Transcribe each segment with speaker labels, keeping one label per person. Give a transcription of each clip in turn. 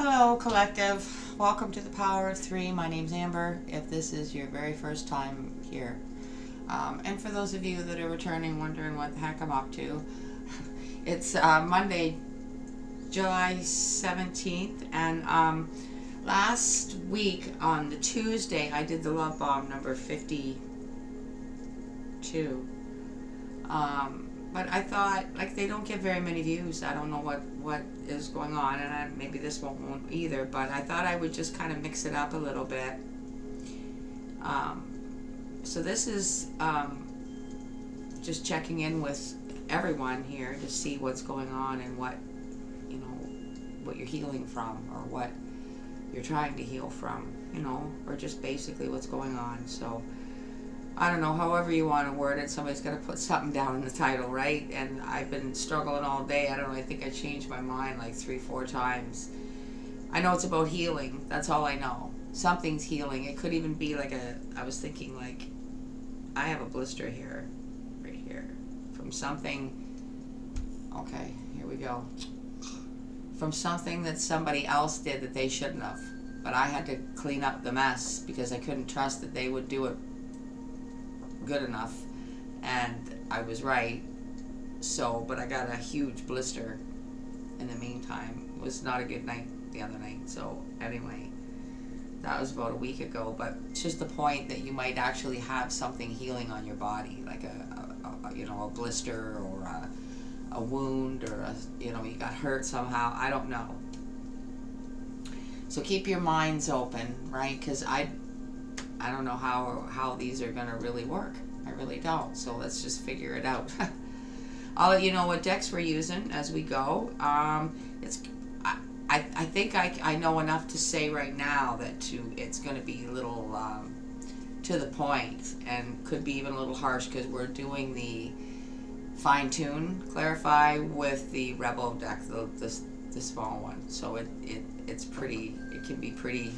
Speaker 1: Hello, collective. Welcome to the Power of Three. My name's Amber. If this is your very first time here, and for those of you that are returning, wondering what the heck I'm up to, it's Monday, July 17th, and last week on the Tuesday, I did the Love Bomb number 52. But I thought, like, they don't get very many views. I don't know what is going on, and maybe this won't either, but I thought I would just kind of mix it up a little bit. So this is just checking in with everyone here to see what's going on and what you're healing from, or what you're trying to heal from, or just basically what's going on. So I don't know, however you want to word it, somebody's got to put something down in the title, right? And I've been struggling all day. I don't know, I think I changed my mind like 3-4 times. I know it's about healing. That's all I know. Something's healing. It could even be like I was thinking, like, I have a blister here, right here, from something. Okay, here we go. From something that somebody else did that they shouldn't have. But I had to clean up the mess because I couldn't trust that they would do it good enough, and I was right. So, but I got a huge blister in the meantime. It was not a good night the other night. So anyway, that was about a week ago. But it's just the point that you might actually have something healing on your body, like a blister, or a wound, or you got hurt somehow. I don't know. So keep your minds open, right? Because I don't know how these are going to really work. I really don't. So let's just figure it out. I'll let you know what decks we're using as we go. I think I know enough to say right now that it's going to be a little to the point, and could be even a little harsh, because we're doing the fine tune, clarify with the Rebel deck, the small one. So it's pretty. It can be pretty.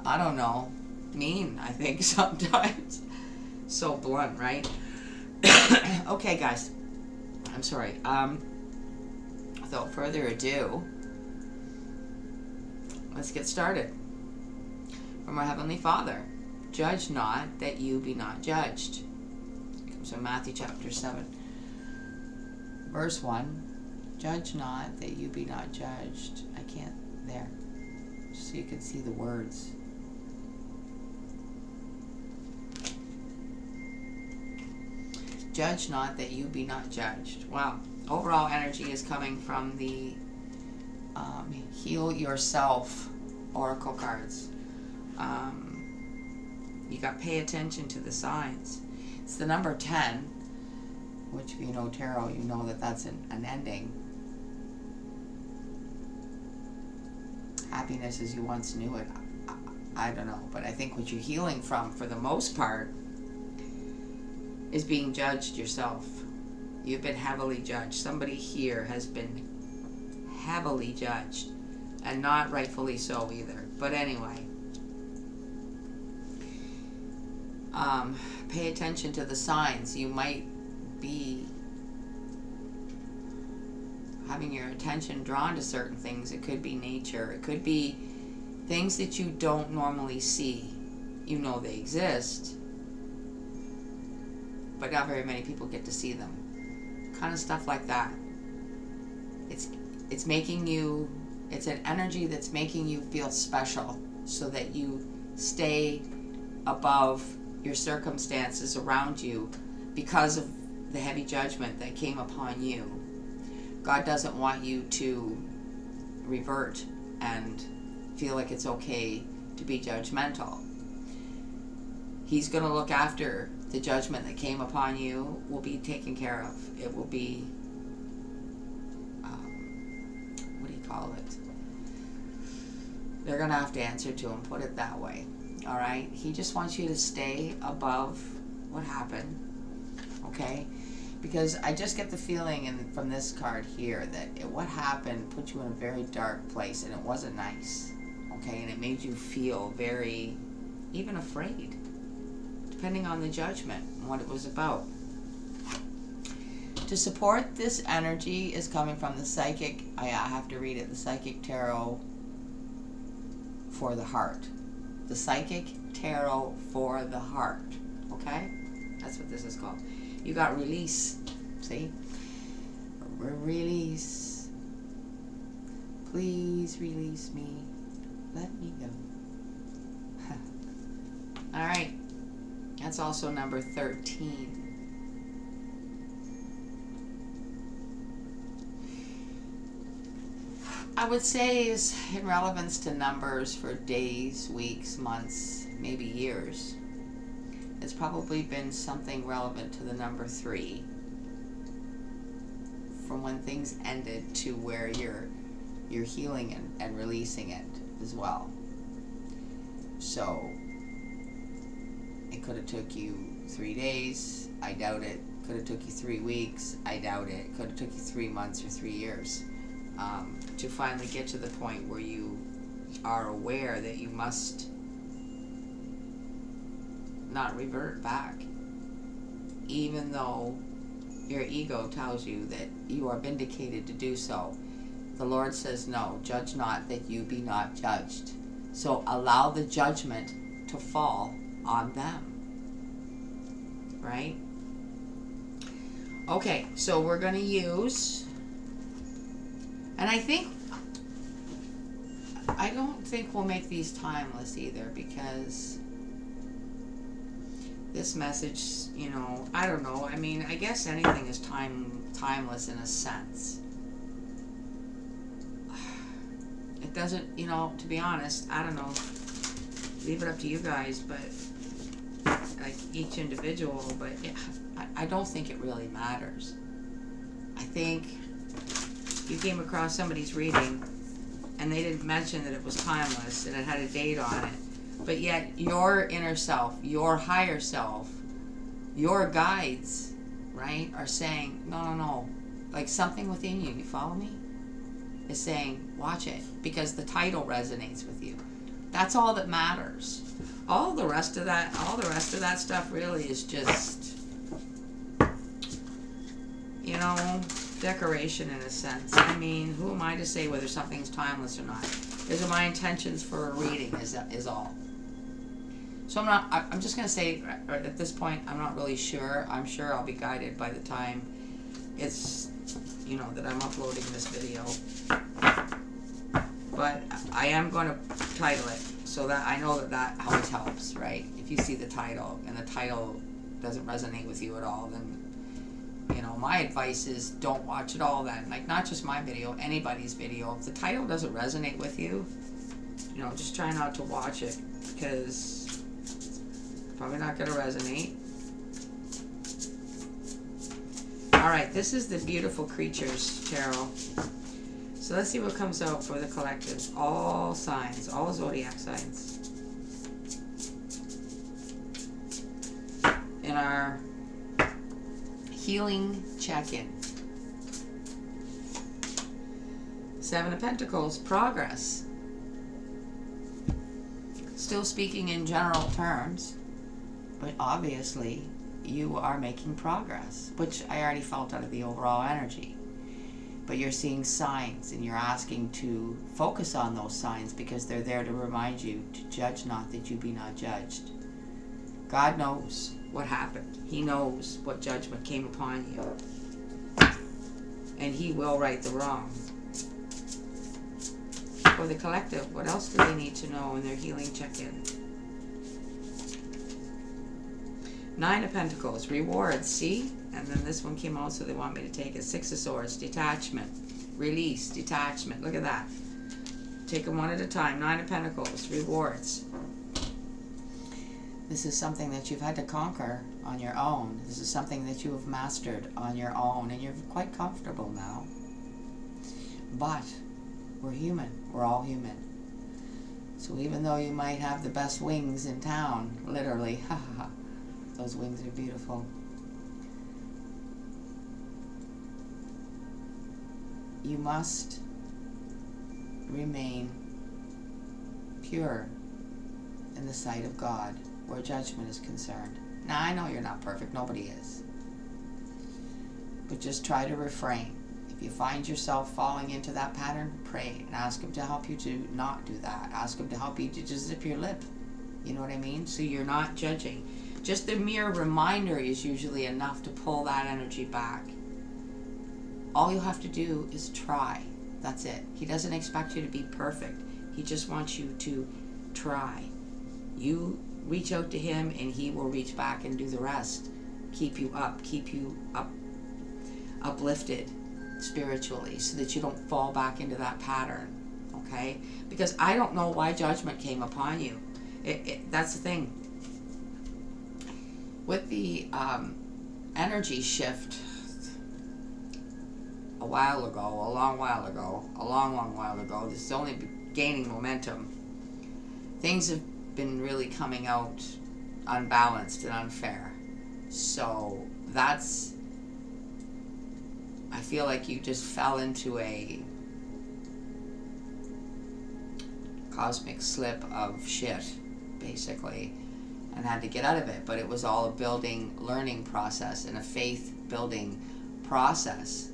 Speaker 1: I don't know. Mean, I think, sometimes. So blunt, right? Okay, guys. I'm sorry. Without further ado, let's get started. From our Heavenly Father, judge not that you be not judged. It comes from Matthew chapter 7, verse 1. Judge not that you be not judged. I can't, there. Just so you can see the words. Judge not that you be not judged. Wow. Overall energy is coming from the Heal Yourself Oracle cards. You got pay attention to the signs. It's the number 10, which if you know tarot, you know that that's an ending. Happiness as you once knew it. I don't know, but I think what you're healing from, for the most part, is being judged yourself. You've been heavily judged. Somebody here has been heavily judged, and not rightfully so either. But anyway, pay attention to the signs. You might be having your attention drawn to certain things. It could be nature. It could be things that you don't normally see. You know they exist, but not very many people get to see them. Kind of stuff like that. It's making you, it's an energy that's making you feel special, so that you stay above your circumstances around you because of the heavy judgment that came upon you. God doesn't want you to revert and feel like it's okay to be judgmental. He's going to look after the judgment that came upon you. Will be taken care of. It will be, what do you call it? They're going to have to answer to him, put it that way. All right? He just wants you to stay above what happened, okay? Because I just get the feeling from this card here that what happened put you in a very dark place, and it wasn't nice, okay? And it made you feel very, even afraid, depending on the judgment and what it was about. To support this energy is coming from the Psychic, I have to read it, the Psychic Tarot for the heart. The Psychic Tarot for the heart. Okay? That's what this is called. You got release. See? Release. Please release me. Let me go. Alright. That's also number 13. I would say is in relevance to numbers for days, weeks, months, maybe years. It's probably been something relevant to the number 3. From when things ended to where you're healing and releasing it as well. So it could have took you 3 days. I doubt it. Could have took you 3 weeks. I doubt it. Could have took you 3 months or 3 years. To finally get to the point where you are aware that you must not revert back, even though your ego tells you that you are vindicated to do so. The Lord says, no, judge not that you be not judged. So allow the judgment to fall on them. Right? Okay, so we're going to use... And I don't think we'll make these timeless either, because this message, you know, I don't know. I mean, I guess anything is timeless in a sense. It doesn't, you know, to be honest, I don't know. Leave it up to you guys, but like each individual, but I don't think it really matters. I think you came across somebody's reading and they didn't mention that it was timeless and it had a date on it, but yet your inner self, your higher self, your guides, right, are saying, no, like something within you follow me, is saying, watch it, because the title resonates with you. That's all that matters. All the rest of that stuff really is just, you know, decoration in a sense. I mean, who am I to say whether something's timeless or not? Those are my intentions for a reading, is all. So I'm just going to say, at this point, I'm not really sure. I'm sure I'll be guided by the time it's, you know, that I'm uploading this video. But I am going to title it so that I know that always helps, right? If you see the title and the title doesn't resonate with you at all, then, you know, my advice is don't watch it all then. Like, not just my video, anybody's video. If the title doesn't resonate with you, you know, just try not to watch it, because it's probably not going to resonate. Alright, this is the Beautiful Creatures Tarot. So let's see what comes out for the collective. All signs, all zodiac signs. In our healing check-in. 7 of Pentacles, progress. Still speaking in general terms, but obviously you are making progress, which I already felt out of the overall energy. But you're seeing signs, and you're asking to focus on those signs, because they're there to remind you to judge not that you be not judged. God knows what happened. He knows what judgment came upon you. And He will right the wrong. For the collective, what else do they need to know in their healing check-in? 9 of Pentacles, rewards, see? And then this one came out, so they want me to take it. 6 of Swords, detachment, release, detachment. Look at that. Take them one at a time. 9 of Pentacles, rewards. This is something that you've had to conquer on your own. This is something that you have mastered on your own, and you're quite comfortable now. But we're human. We're all human. So even though you might have the best wings in town, literally, those wings are beautiful. You must remain pure in the sight of God where judgment is concerned. Now, I know you're not perfect. Nobody is. But just try to refrain. If you find yourself falling into that pattern, pray and ask him to help you to not do that. Ask him to help you to just zip your lip. You know what I mean? So you're not judging. Just the mere reminder is usually enough to pull that energy back. All you have to do is try. That's it. He doesn't expect you to be perfect. He just wants you to try. You reach out to him and he will reach back and do the rest. Keep you up, uplifted spiritually, so that you don't fall back into that pattern. Okay? Because I don't know why judgment came upon you. That's the thing. With the energy shift a long while ago, this is only gaining momentum. Things have been really coming out unbalanced and unfair. So that's, I feel like you just fell into a cosmic slip of shit, basically, and had to get out of it. But it was all a building, learning process and a faith building process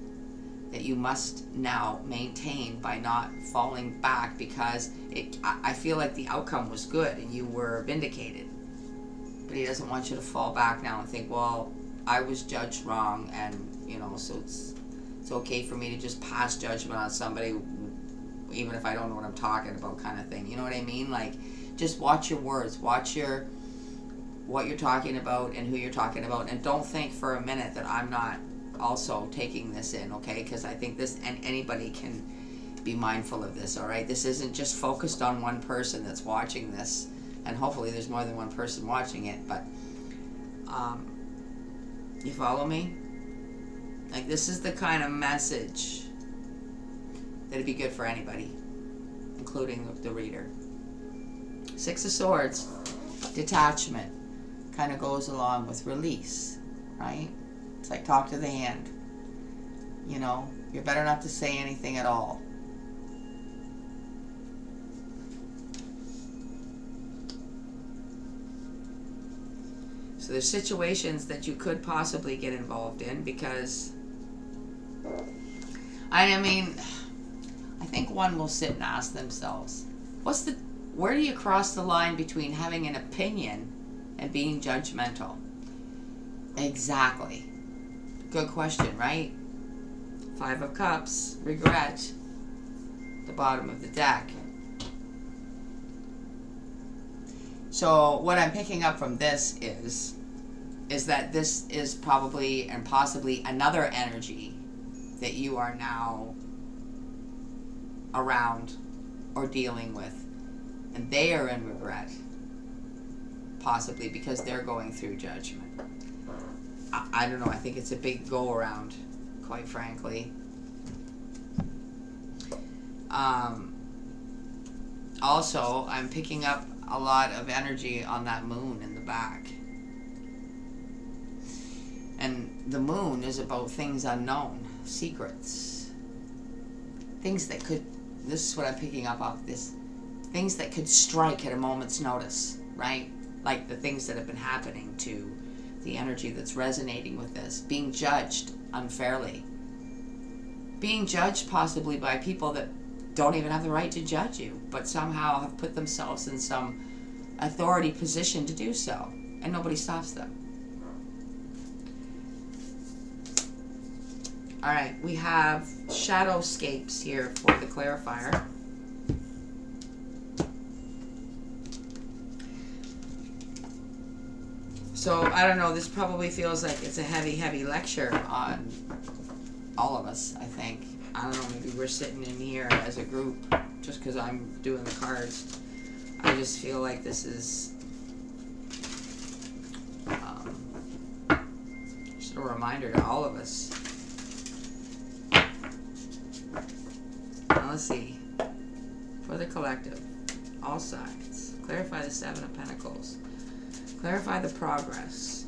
Speaker 1: that you must now maintain by not falling back, because I feel like the outcome was good and you were vindicated. But he doesn't want you to fall back now and think, well, I was judged wrong, and so it's okay for me to just pass judgment on somebody even if I don't know what I'm talking about, kind of thing. You know what I mean? Like, just watch your words, watch what you're talking about and who you're talking about, and don't think for a minute that I'm not also taking this in, okay? Because I think this, and anybody can be mindful of this, all right? This isn't just focused on one person that's watching this, and hopefully there's more than one person watching it, but you follow me? Like, this is the kind of message that'd be good for anybody, including the reader. Six of Swords, detachment, kind of goes along with release, right? It's like talk to the hand. You're better not to say anything at all. So there's situations that you could possibly get involved in, because I think one will sit and ask themselves, where do you cross the line between having an opinion and being judgmental? Exactly. Good question, right? Five of Cups, regret, the bottom of the deck. So what I'm picking up from this is that this is probably and possibly another energy that you are now around or dealing with, and they are in regret, possibly because they're going through judgment. I don't know, I think it's a big go around, quite frankly. Also, I'm picking up a lot of energy on that moon in the back. And the moon is about things unknown, secrets. Things that could, this is what I'm picking up off this, things that could strike at a moment's notice, right? Like the things that have been happening to the energy that's resonating with this. Being judged unfairly. Being judged possibly by people that don't even have the right to judge you, but somehow have put themselves in some authority position to do so, and nobody stops them. Alright, we have Shadowscapes here for the clarifier. So, I don't know, this probably feels like it's a heavy lecture on all of us, I think. I don't know, maybe we're sitting in here as a group just because I'm doing the cards. I just feel like this is just a reminder to all of us. Now let's see. For the collective, all sides, clarify the Seven of Pentacles. Clarify the progress.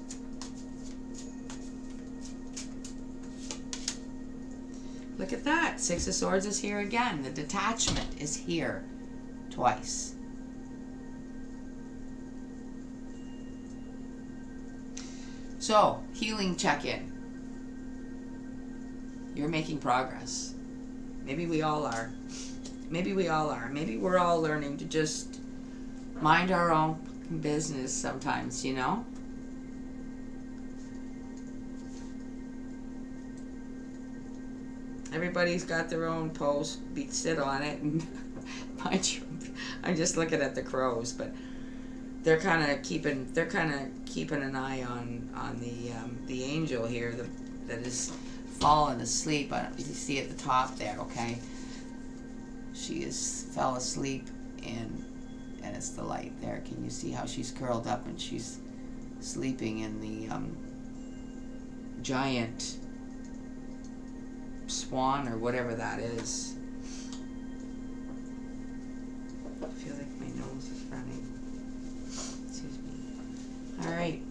Speaker 1: Look at that. Six of Swords is here again. The detachment is here twice. So, healing check-in. You're making progress. Maybe we all are. Maybe we all are. Maybe we're all learning to just mind our own business sometimes, you know? Everybody's got their own post. Sit on it, and mind you, I'm just looking at the crows, but they're kind of keeping an eye on the angel here that is fallen asleep. You see at the top there, okay? She fell asleep and it's the light there. Can you see how she's curled up and she's sleeping in the giant swan or whatever that is? I feel like my nose is running. Excuse me. All right.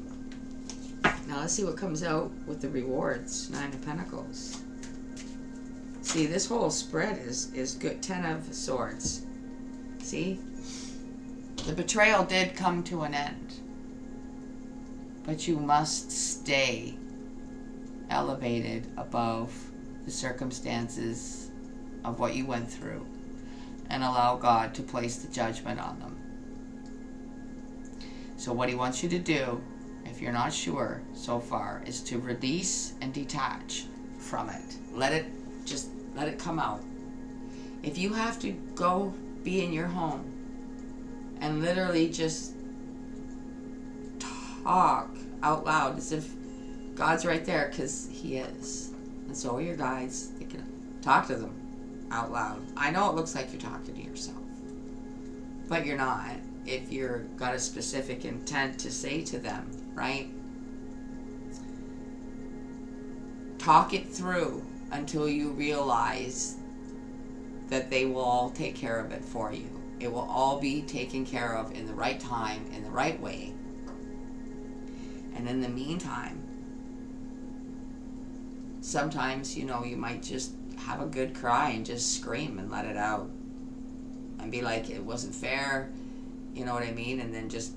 Speaker 1: Now let's see what comes out with the rewards. 9 of Pentacles. See, this whole spread is good. 10 of Swords. See? The betrayal did come to an end. But you must stay elevated above the circumstances of what you went through and allow God to place the judgment on them. So what he wants you to do, if you're not sure so far, is to release and detach from it. Let it come out. If you have to go be in your home and literally just talk out loud as if God's right there, because he is. And so are your guides. You can talk to them out loud. I know it looks like you're talking to yourself, but you're not. If you're got a specific intent to say to them, right? Talk it through until you realize that they will all take care of it for you. It will all be taken care of in the right time, in the right way. And in the meantime, sometimes, you might just have a good cry and just scream and let it out. And be like, it wasn't fair, you know what I mean? And then just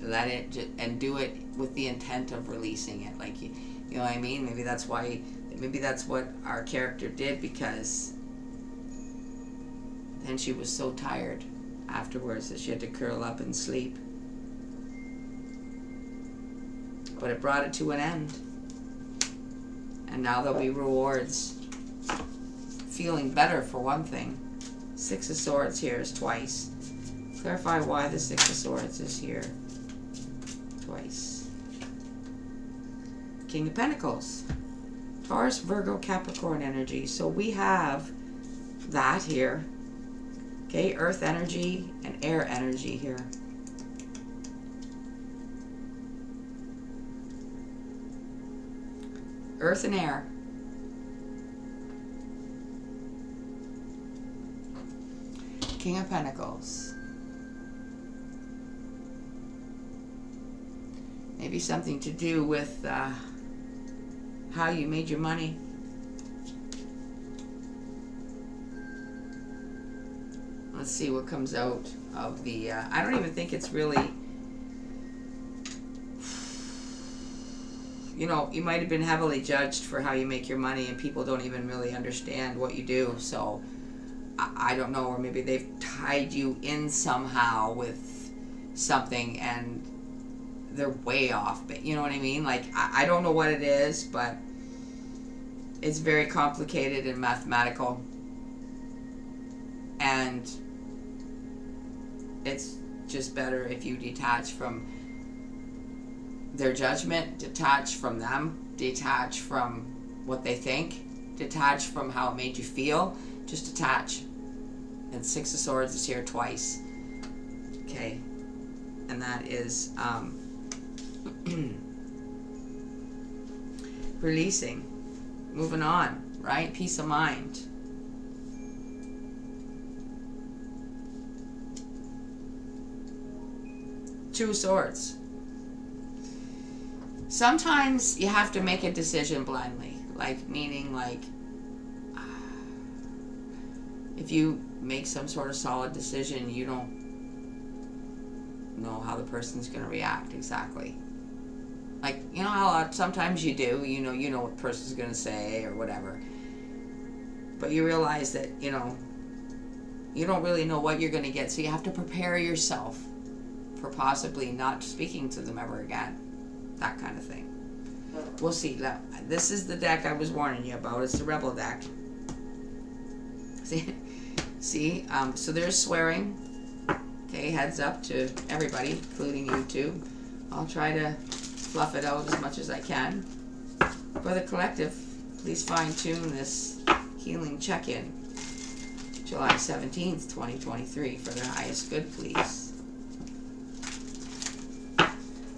Speaker 1: let it, and do it with the intent of releasing it. Like, you know what I mean? Maybe that's what our character did, because then she was so tired afterwards that she had to curl up and sleep. But it brought it to an end. And now there'll be rewards. Feeling better, for one thing. 6 of Swords here is twice. Clarify why the 6 of Swords is here twice. King of Pentacles. Taurus, Virgo, Capricorn energy. So we have that here. Okay, earth energy and air energy here. Earth and air. King of Pentacles. Maybe something to do with how you made your money. Let's see what comes out of the... I don't even think it's really... You might have been heavily judged for how you make your money, and people don't even really understand what you do. So, I don't know, or maybe they've tied you in somehow with something, and they're way off. But you know what I mean? Like, I don't know what it is, but it's very complicated and mathematical. And it's just better if you detach from their judgment, detach from them, detach from what they think, detach from how it made you feel, just detach. And 6 of Swords is here twice. Okay. And that is releasing, moving on, right? Peace of mind. Two of Swords. Sometimes you have to make a decision blindly, meaning if you make some sort of solid decision, you don't know how the person's going to react exactly. Like, how sometimes you do, you know what the person's going to say or whatever. But you realize that, you know, you don't really know what you're going to get, so you have to prepare yourself for possibly not speaking to them ever again. That kind of thing. We'll see. This is the deck I was warning you about. It's the Rebel deck. See? So there's swearing. Okay, heads up to everybody, including you too. I'll try to fluff it out as much as I can. For the collective, please fine-tune this healing check-in. July 17th, 2023, for their highest good, please.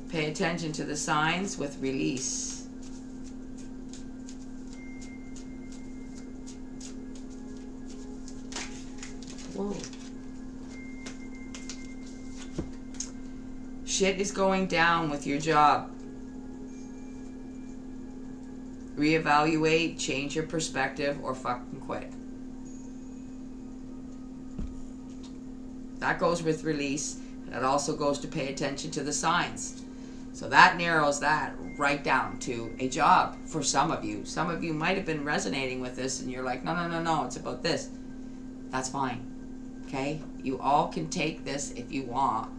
Speaker 1: Pay attention to the signs with release. Whoa. Shit is going down with your job. Reevaluate, change your perspective, or fucking quit. That goes with release. That also goes to pay attention to the signs. So that narrows that right down to a job for some of you. Some of you might have been resonating with this and you're like, no, it's about this. That's fine. Okay? You all can take this if you want,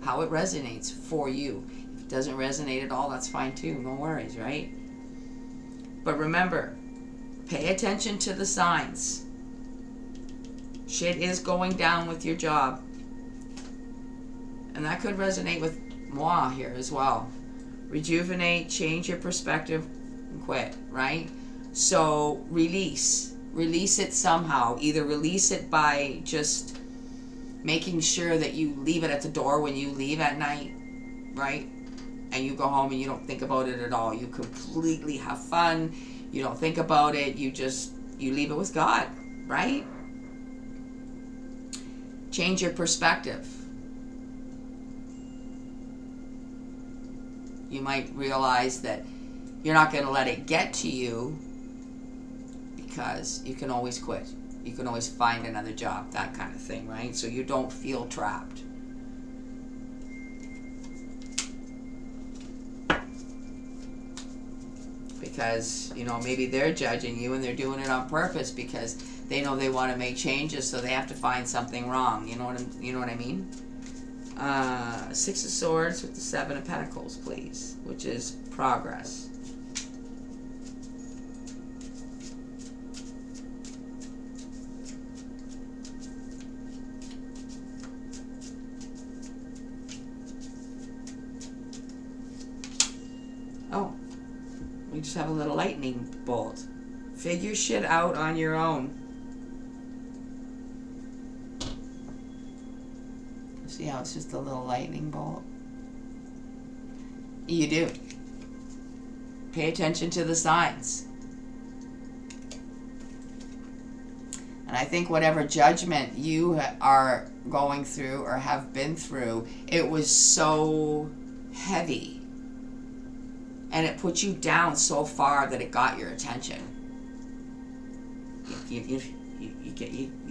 Speaker 1: how it resonates for you. If it doesn't resonate at all, that's fine too. No worries, right? But remember, pay attention to the signs. Shit is going down with your job. And that could resonate with moi here as well. Rejuvenate, change your perspective, and quit, right? So release. Release it somehow. Either release it by just making sure that you leave it at the door when you leave at night, right? And you go home and you don't think about it at all. You completely have fun. You don't think about it. You leave it with God, right? Change your perspective. You might realize that you're not going to let it get to you because you can always quit. You can always find another job, that kind of thing, right? So you don't feel trapped. Because, you know, maybe they're judging you and they're doing it on purpose because they know they want to make changes, so they have to find something wrong. You know what I mean? Six of Swords with the Seven of Pentacles, please, which is progress. Oh, we just have a little lightning bolt. Figure shit out on your own. See how it's just a little lightning bolt? You do. Pay attention to the signs. And I think whatever judgment you are going through or have been through, it was so heavy. And it put you down so far that it got your attention. You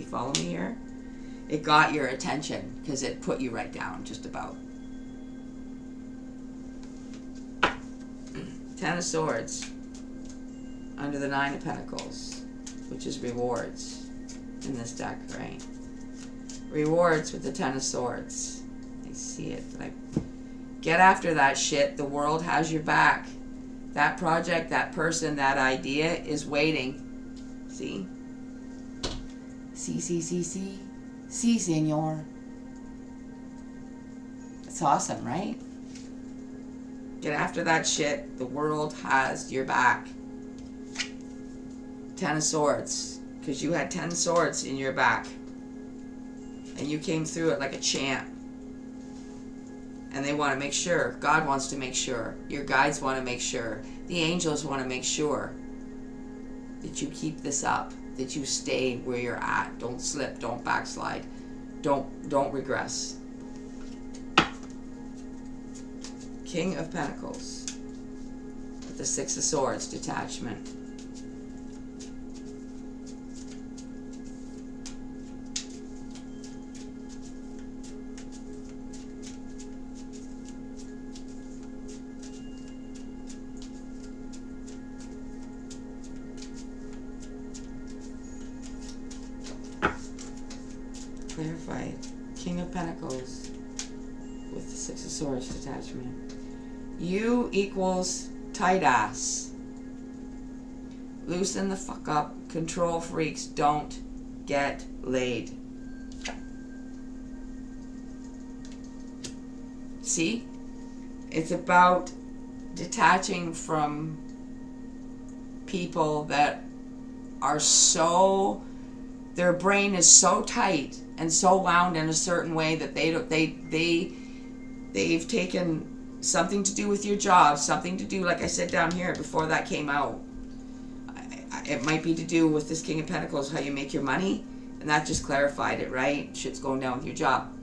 Speaker 1: follow me here? It got your attention because it put you right down, just about. Ten of Swords under the Nine of Pentacles, which is rewards in this deck, right? Rewards with the Ten of Swords. I see it, but get after that shit. The world has your back. That project, that person, that idea is waiting. See? See. Sí, señor. It's awesome, right? Get after that shit. The world has your back. Ten of Swords. Because you had 10 swords in your back. And you came through it like a champ. And they want to make sure. God wants to make sure. Your guides want to make sure. The angels want to make sure that you keep this up. That you stay where you're at. Don't slip. Don't backslide. Don't regress. King of Pentacles with the Six of Swords, detachment. clarify. King of Pentacles with the Six of Swords detachment. You equals tight ass. Loosen the fuck up. Control freaks don't get laid. See? It's about detaching from people that are so, their brain is so tight and so wound in a certain way that they've taken something to do with your job, something to do, like I said down here before that came out. It might be to do with this King of Pentacles, how you make your money, and that just clarified it, right? Shit's going down with your job.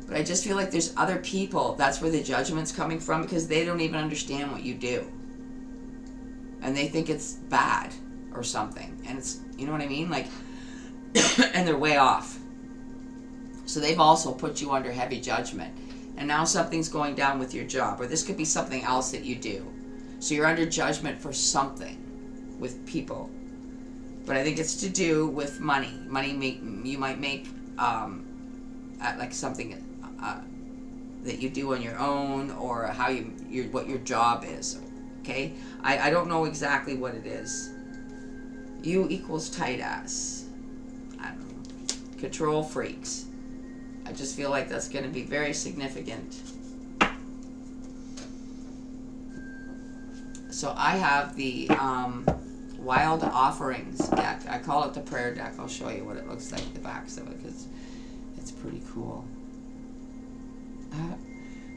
Speaker 1: But I just feel like there's other people, that's where the judgment's coming from, because they don't even understand what you do. And they think it's bad or something. And it's, you know what I mean? Like, and they're way off. So they've also put you under heavy judgment. And now something's going down with your job. Or this could be something else that you do. So you're under judgment for something with people. But I think it's to do with money. You might make like something that you do on your own, or how what your job is. Okay? I don't know exactly what it is. You equals tight ass. I don't know. Control freaks. I just feel like that's going to be very significant. So I have the Wild Offerings deck. I call it the prayer deck. I'll show you what it looks like, the backs of it, because it's pretty cool.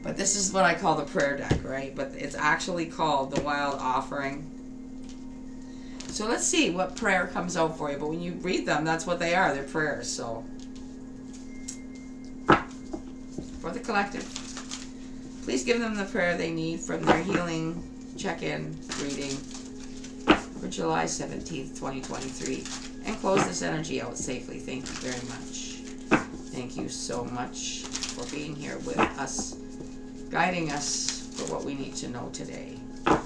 Speaker 1: But this is what I call the prayer deck, right? But it's actually called the Wild Offering. So let's see what prayer comes out for you. But when you read them, that's what they are. They're prayers. So for the collective, please give them the prayer they need from their healing check-in reading for July 17th, 2023. And close this energy out safely. Thank you very much. Thank you so much for being here with us, guiding us for what we need to know today. I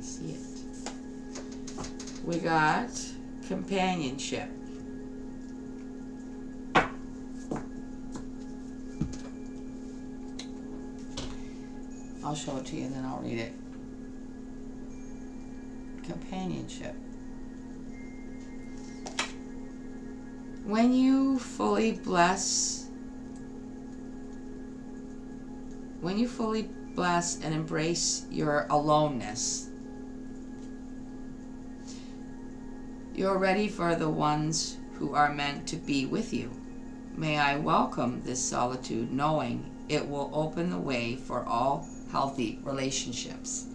Speaker 1: see it. We got companionship. I'll show it to you and then I'll read it. Companionship. When you fully bless and embrace your aloneness, you're ready for the ones who are meant to be with you. May I welcome this solitude, knowing it will open the way for all healthy relationships.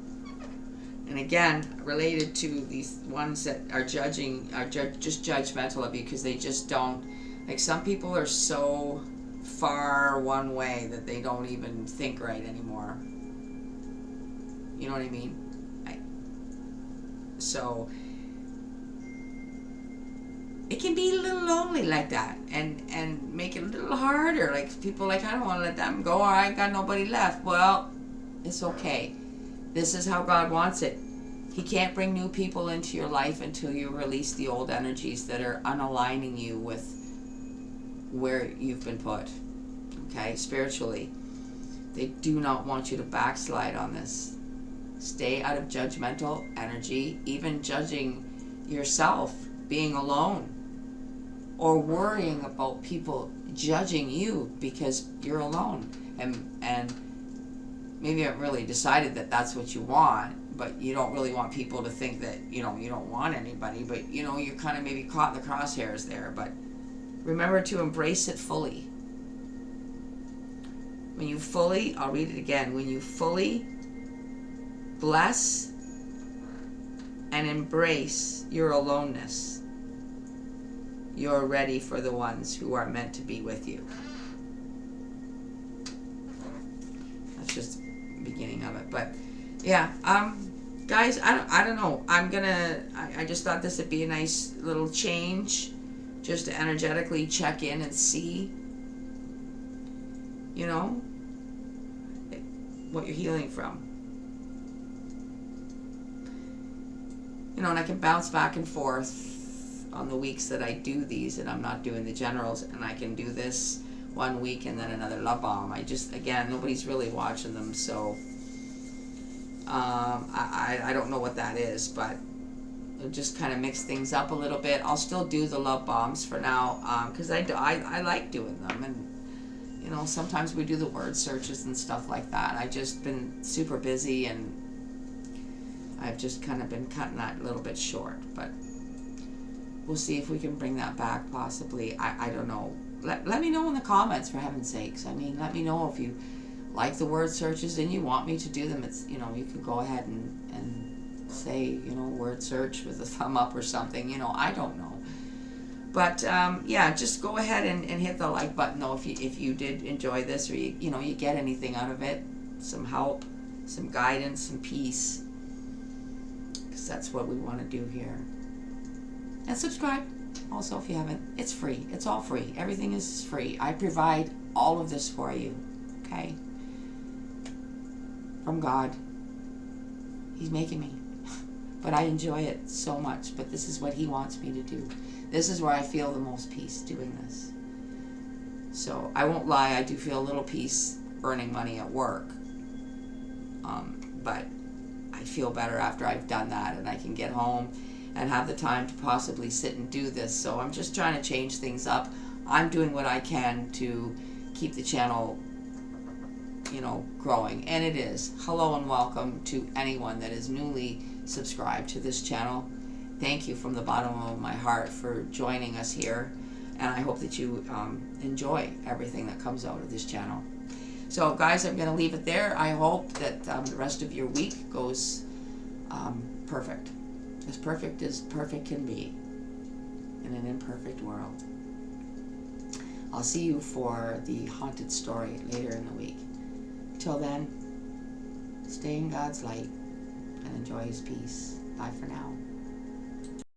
Speaker 1: And again, related to these ones that are judging, are just judgmental of you because they just don't, like, some people are so far one way that they don't even think right anymore. You know what I mean? So it can be a little lonely like that, and make it a little harder. Like, people like, I don't want to let them go, or I ain't got nobody left. Well, it's okay. This is how God wants it. He can't bring new people into your life until you release the old energies that are unaligning you with where you've been put. Okay, spiritually. They do not want you to backslide on this. Stay out of judgmental energy, even judging yourself, being alone, or worrying about people judging you because you're alone. And maybe you haven't really decided that that's what you want, but you don't really want people to think that, you know, you don't want anybody, but, you know, you're kind of maybe caught in the crosshairs there. But remember to embrace it fully. When you fully, I'll read it again, when you fully bless and embrace your aloneness, you're ready for the ones who are meant to be with you. That's just the beginning of it. But yeah, guys, I don't know. I just thought this would be a nice little change, just to energetically check in and see, you know, what you're healing from. You know, and I can bounce back and forth on the weeks that I do these and I'm not doing the generals, and I can do this one week and then another love bomb. I just, again, nobody's really watching them, so I don't know what that is, but it'll just kind of mix things up a little bit. I'll still do the love bombs for now, because I like doing them, and you know, sometimes we do the word searches and stuff like that. I've just been super busy, and I've just kind of been cutting that a little bit short, but we'll see if we can bring that back possibly. I don't know. Let me know in the comments, for heaven's sakes. I mean, let me know if you like the word searches and you want me to do them. It's, you know, you can go ahead and say, you know, word search with a thumb up or something. You know, I don't know. But yeah, just go ahead and hit the like button though if you did enjoy this, or you know, you get anything out of it, some help, some guidance, some peace, because that's what we want to do here. And subscribe also if you haven't. It's free. It's all free. Everything is free. I provide all of this for you. Okay? From God. He's making me. But I enjoy it so much. But this is what He wants me to do. This is where I feel the most peace doing this. So I won't lie, I do feel a little peace earning money at work. But I feel better after I've done that, and I can get home and have the time to possibly sit and do this. So I'm just trying to change things up. I'm doing what I can to keep the channel, you know, growing. And it is. Hello and welcome to anyone that is newly subscribed to this channel. Thank you from the bottom of my heart for joining us here. And I hope that you enjoy everything that comes out of this channel. So guys, I'm going to leave it there. I hope that the rest of your week goes perfect. As perfect can be in an imperfect world. I'll see you for the haunted story later in the week. Till then, stay in God's light and enjoy His peace. Bye for now.